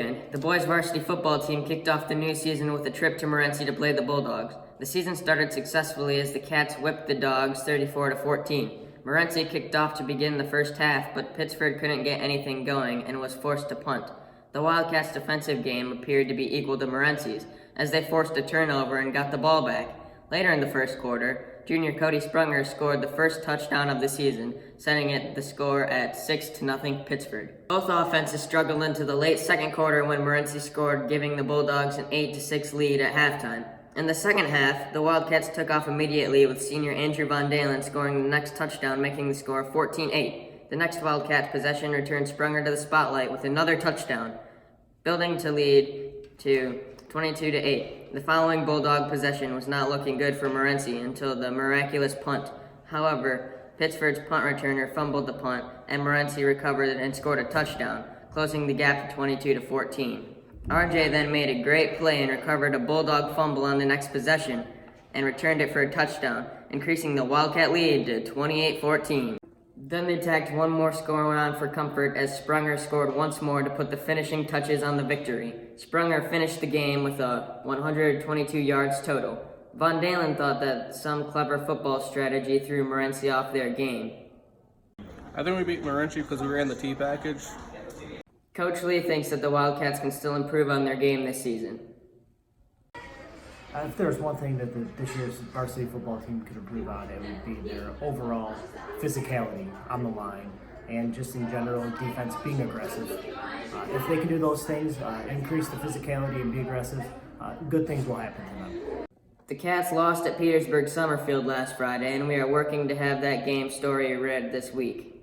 weekend, the boys' varsity football team kicked off the new season with a trip to Morenci to play the Bulldogs. The season started successfully as the Cats whipped the Dogs 34-14. Morenci kicked off to begin the first half, but Pittsford couldn't get anything going and was forced to punt. The Wildcats' defensive game appeared to be equal to Morenci's, as they forced a turnover and got the ball back. Later in the first quarter, junior Cody Sprunger scored the first touchdown of the season, setting the score at 6-0 Pittsford. Both offenses struggled into the late second quarter when Morenci scored, giving the Bulldogs an 8-6 lead at halftime. In the second half, the Wildcats took off immediately with senior Andrew Von Dalen scoring the next touchdown, making the score 14-8. The next Wildcats possession returned Sprunger to the spotlight with another touchdown, building to lead to 22-8. The following Bulldog possession was not looking good for Morenci until the miraculous punt. However, Pittsford's punt returner fumbled the punt, and Morenci recovered and scored a touchdown, closing the gap to 22-14. RJ then made a great play and recovered a Bulldog fumble on the next possession and returned it for a touchdown, increasing the Wildcat lead to 28-14. Then they tacked one more score on for comfort as Sprunger scored once more to put the finishing touches on the victory. Sprunger finished the game with a 122 yards total. Von Dalen thought that some clever football strategy threw Morenci off their game. I think we beat Morenci because we ran the T package. Coach Lee thinks that the Wildcats can still improve on their game this season. If there's one thing that this year's varsity football team could improve on, it would be their overall physicality on the line and just in general defense being aggressive. If they can do those things, increase the physicality and be aggressive, good things will happen to them. The Cats lost at Petersburg Summerfield last Friday, and we are working to have that game story read this week.